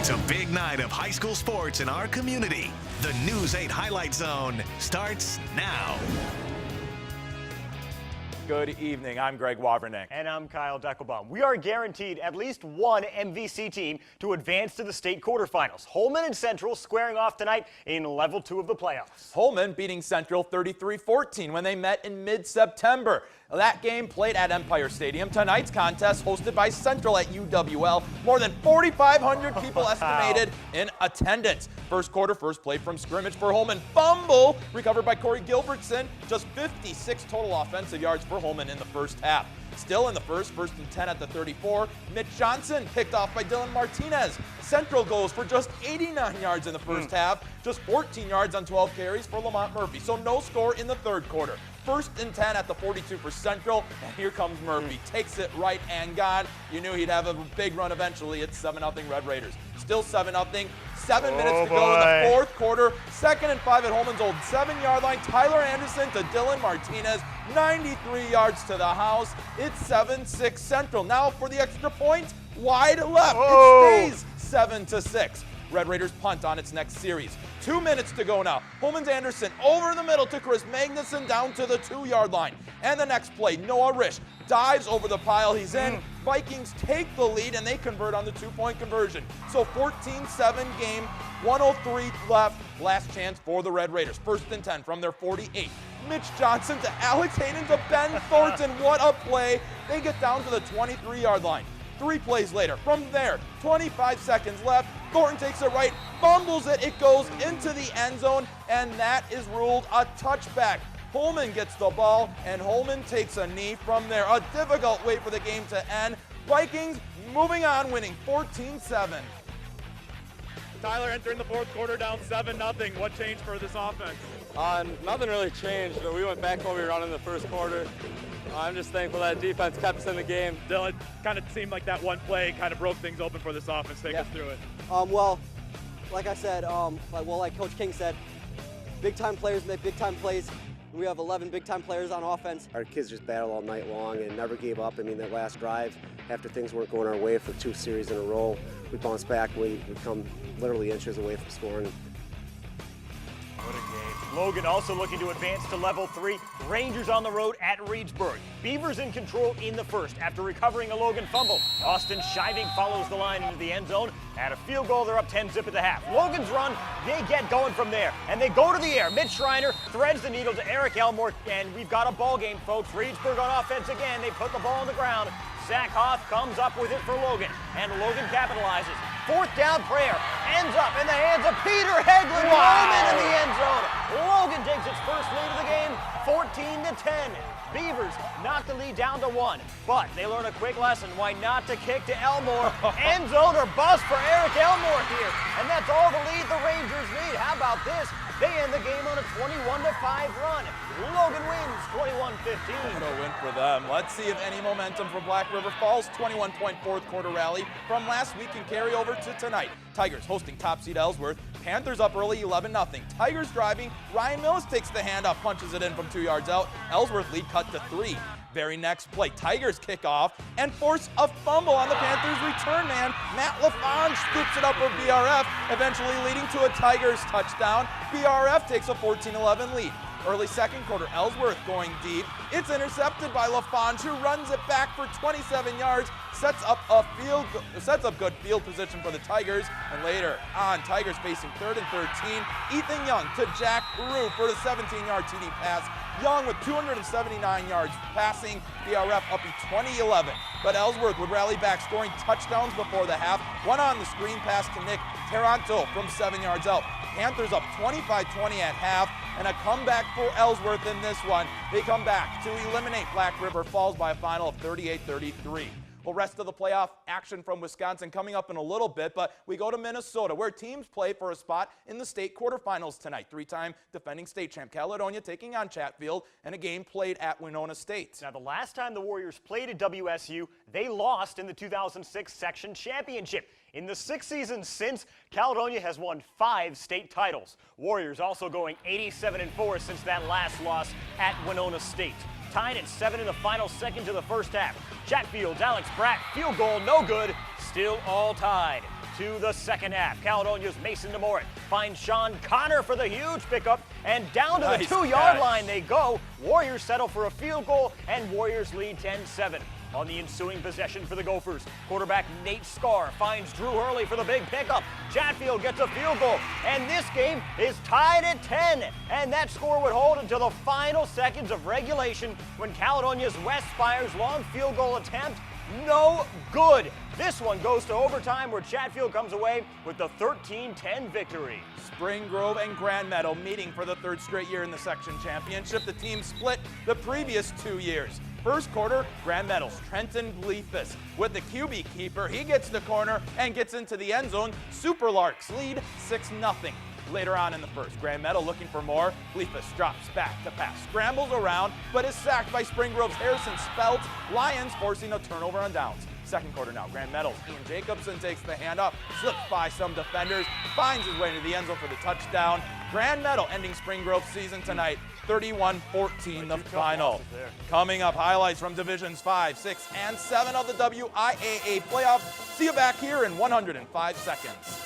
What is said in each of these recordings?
It's a big night of high school sports in our community. The News 8 Highlight Zone starts now. Good evening. I'm Greg Wavernick. And I'm Kyle Deckelbaum. We are guaranteed at least one MVC team to advance to the state quarterfinals. Holmen and Central squaring off tonight in level 2 of the playoffs. Holmen beating Central 33-14 when they met in mid-September. That game played at Empire Stadium. Tonight's contest hosted by Central at UWL. More than 4,500 people estimated in attendance. First quarter, first play from scrimmage for Holmen. Fumble recovered by Corey Gilbertson. Just 56 total offensive yards for Holmen in the first half. Still in the first and 10 at the 34. Mitch Johnson picked off by Dylan Martinez. Central goes for just 89 yards in the first half. Just 14 yards on 12 carries for Lamont Murphy. So no score in the third quarter. First and 10 at the 42 for Central, and here comes Murphy. Takes it right and gone. You knew he'd have a big run eventually. It's 7-0 Red Raiders. Still 7-0. 7 minutes to go in the fourth quarter. 2nd and 5 at Holmen's old 7-yard line. Tyler Anderson to Dylan Martinez. 93 yards to the house. It's 7-6 Central. Now for the extra point. Wide left. It stays 7-6. Red Raiders punt on its next series. 2 minutes to go now. Holmen's Anderson over the middle to Chris Magnuson down to the 2-yard line. And the next play, Noah Risch dives over the pile. He's in. Vikings take the lead, and they convert on the 2-point conversion. So 14-7 game, 1:03 left. Last chance for the Red Raiders. 1st and 10 from their 48. Mitch Johnson to Alex Hayden to Ben Thornton. What a play. They get down to the 23-yard line. 3 plays later, from there, 25 seconds left, Thornton takes it right, fumbles it, it goes into the end zone, and that is ruled a touchback. Holmen gets the ball, and Holmen takes a knee from there. A difficult way for the game to end. Vikings moving on, winning 14-7. Tyler entering the fourth quarter down 7-0. What changed for this offense? Nothing really changed. We went back what we were on in the first quarter. I'm just thankful that defense kept us in the game. Dylan, kind of seemed like that one play kind of broke things open for this offense. Take us through it. Well, like I said, like Coach King said, big-time players make big-time plays. We have 11 big-time players on offense. Our kids just battled all night long and never gave up. I mean, that last drive, after things weren't going our way for 2 series in a row, we bounced back. We come literally inches away from scoring. What a game. Logan also looking to advance to level 3. Rangers on the road at Reedsburg. Beavers in control in the first after recovering a Logan fumble. Austin Shiving follows the line into the end zone. At a field goal, they're up 10-zip at the half. Logan's run, they get going from there, and they go to the air. Mitch Schreiner threads the needle to Eric Elmore, and we've got a ball game, folks. Reedsburg on offense again. They put the ball on the ground. Zach Hoff comes up with it for Logan, and Logan capitalizes. 4th down prayer ends up in the hands of Peter Hagelin. Holmen in the end zone. Logan takes its first lead of the game, 14-10. Beavers knock the lead down to 1, but they learn a quick lesson why not to kick to Elmore. End zone or bust for Eric Elmore here, and that's all the lead the Rangers need. How about this? They end the game on a 21-5 run. Logan wins 21-15. What a win for them. Let's see if any momentum from Black River Falls' 21-point fourth quarter rally from last week can carry over to tonight. Tigers hosting top seed Ellsworth. Panthers up early 11-0. Tigers driving. Ryan Mills takes the handoff, punches it in from 2 yards out. Ellsworth lead cut to 3. Very next play, Tigers kick off and force a fumble on the Panthers' return man. Matt LaFonge scoops it up for BRF, eventually leading to a Tigers touchdown. BRF takes a 14-11 lead. Early second quarter, Ellsworth going deep. It's intercepted by LaFonge, who runs it back for 27 yards, sets up good field position for the Tigers. And later on, Tigers facing 3rd and 13. Ethan Young to Jack Rue for the 17-yard TD pass. Young with 279 yards passing, BRF up to 20-11. But Ellsworth would rally back, scoring touchdowns before the half. One on the screen pass to Nick Taranto from 7 yards out. Panthers up 25-20 at half, and a comeback for Ellsworth in this one. They come back to eliminate Black River Falls by a final of 38-33. Well, rest of the playoff action from Wisconsin coming up in a little bit, but we go to Minnesota, where teams play for a spot in the state quarterfinals tonight. 3-time defending state champ Caledonia taking on Chatfield, and a game played at Winona State. Now, the last time the Warriors played at WSU, they lost in the 2006 section championship. In the 6 seasons since, Caledonia has won 5 state titles. Warriors also going 87-4 since that last loss at Winona State. tied at 7 in the final seconds of the first half. Chatfield's Alex Bratt, field goal, no good, still all tied. To the second half, Caledonia's Mason Demorit finds Sean Connor for the huge pickup, and down to the 2-yard line they go. Warriors settle for a field goal, and Warriors lead 10-7. On the ensuing possession for the Gophers, quarterback Nate Scarr finds Drew Hurley for the big pickup. Chatfield gets a field goal, and this game is tied at 10. And that score would hold until the final seconds of regulation when Caledonia's West Spire's long field goal attempt, no good. This one goes to overtime where Chatfield comes away with the 13-10 victory. Spring Grove and Grand Meadow meeting for the third straight year in the section championship. The team split the previous 2 years. First quarter, Grand Meadow's Trenton Gleefus with the QB keeper. He gets the corner and gets into the end zone. Super Larks lead 6-0. Later on in the first, Grand Meadow looking for more. Gleefus drops back to pass, scrambles around, but is sacked by Spring Grove's Harrison Spelt. Lions forcing a turnover on downs. Second quarter now, Grand Meadow's Ian Jacobson takes the handoff, slips by some defenders, finds his way into the end zone for the touchdown. Grand Meadow ending Spring Grove's season tonight, 31-14 the final. Coming up, highlights from Divisions 5, 6, and 7 of the WIAA playoffs. See you back here in 105 seconds.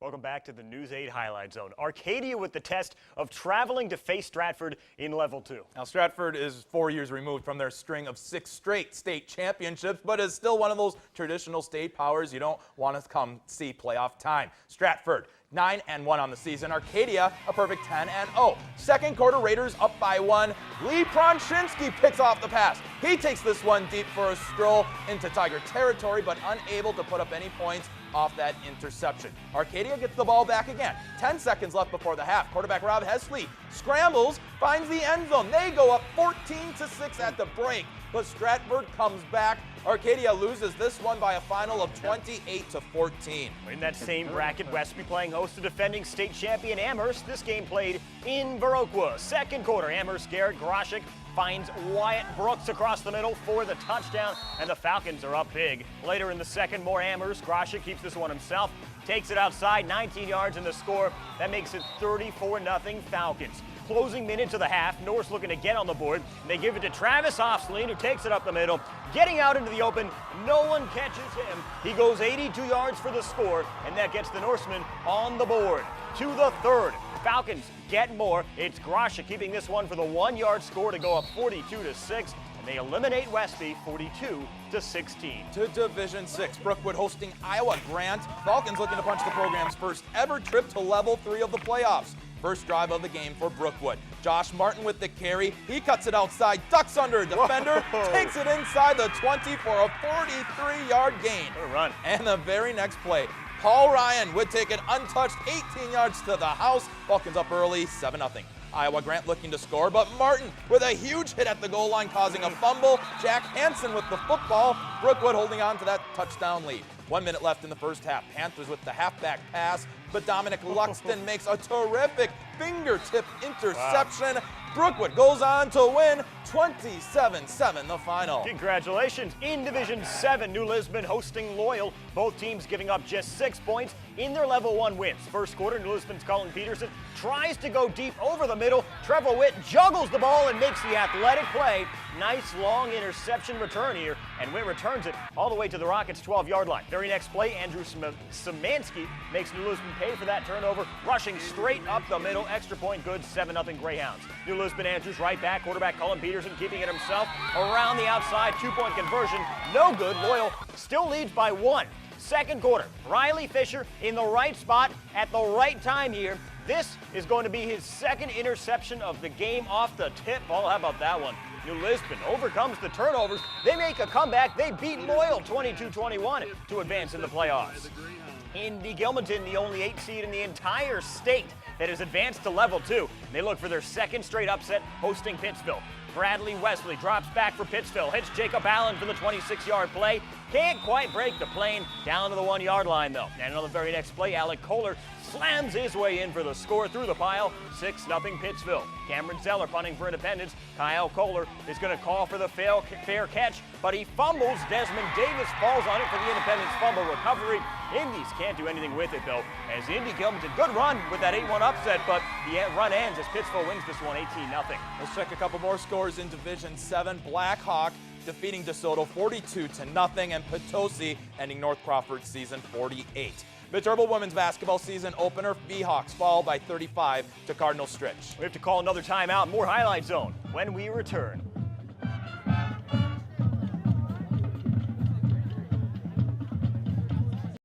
Welcome back to the News 8 Highlight Zone. Arcadia with the test of traveling to face Stratford in Level 2. Now, Stratford is 4 years removed from their string of 6 straight state championships, but is still one of those traditional state powers you don't want to come see playoff time. Stratford, 9-1 on the season. Arcadia, a perfect 10-0. Second quarter, Raiders up by 1. Lee Pronshinsky picks off the pass. He takes this one deep for a stroll into Tiger territory, but unable to put up any points off that interception. Arcadia gets the ball back again. 10 seconds left before the half. Quarterback Rob Hesley scrambles, finds the end zone. They go up 14-6 at the break, but Stratford comes back. Arcadia loses this one by a final of 28-14. In that same bracket, Westby playing host to defending state champion Amherst. This game played in Viroqua. Second quarter, Amherst Garrett Groshek finds Wyatt Brooks across the middle for the touchdown, and the Falcons are up big. Later in the second, more Amherst. Groshek keeps this one himself, takes it outside, 19 yards in the score. That makes it 34-0 Falcons. Closing minutes of the half, Norse looking to get on the board. They give it to Travis Offsleen, who takes it up the middle. Getting out into the open, no one catches him. He goes 82 yards for the score, and that gets the Norsemen on the board. To the third, Falcons get more. It's Grosha keeping this one for the 1-yard score to go up 42-6. And they eliminate Westby 42-16. To Division 6, Brookwood hosting Iowa Grant. Falcons looking to punch the program's first ever trip to level 3 of the playoffs. First drive of the game for Brookwood. Josh Martin with the carry. He cuts it outside, ducks under a defender, takes it inside the 20 for a 43-yard gain. What a run. And the very next play, Paul Ryan would take it untouched 18 yards to the house. Falcons up early, 7-0. Iowa Grant looking to score, but Martin with a huge hit at the goal line causing a fumble. Jack Hansen with the football. Brookwood holding on to that touchdown lead. 1 minute left in the first half. Panthers with the halfback pass, but Dominic Luxton makes a terrific fingertip interception. Wow. Brookwood goes on to win 27-7 the final. Congratulations. In Division 7, New Lisbon hosting Loyal. Both teams giving up just 6 points in their Level 1 wins. First quarter, New Lisbon's Colin Peterson tries to go deep over the middle. Trevor Witt juggles the ball and makes the athletic play. Nice long interception return here, and Witt returns it all the way to the Rockets' 12-yard line. Very next play, Andrew Szymanski makes New Lisbon pay for that turnover, rushing straight up the middle. Extra point good, 7-0 Greyhounds. New Lisbon Andrews right back, quarterback Colin Peterson keeping it himself. Around the outside, 2-point conversion, no good. Loyal still leads by 1. Second quarter, Riley Fisher in the right spot at the right time here. This is going to be his second interception of the game off the tip ball. How about that one? New Lisbon overcomes the turnovers. They make a comeback. They beat Loyal 22-21 to advance in the playoffs. Indy Gilmanton, the only 8 seed in the entire state that has advanced to Level 2. They look for their second straight upset hosting Pittsville. Bradley Wesley drops back for Pittsville, hits Jacob Allen for the 26-yard play. Can't quite break the plane down to the 1-yard line, though. And on the very next play, Alec Kohler slams his way in for the score through the pile. 6-0 Pittsville. Cameron Zeller punting for Independence. Kyle Kohler is going to call for the fair catch, but he fumbles. Desmond Davis falls on it for the Independence fumble recovery. Indies can't do anything with it, though, as Indy Gilmanton, good run with that 8-1 upset, but the run ends as Pittsville wins this one 18-0. Let's check a couple more scores in Division 7. Blackhawk defeating DeSoto 42-0, and Potosi ending North Crawford's season 48. Viterbo women's basketball season opener, V-Hawks fall by 35 to Cardinal Stritch. We have to call another timeout. More Highlight Zone when we return.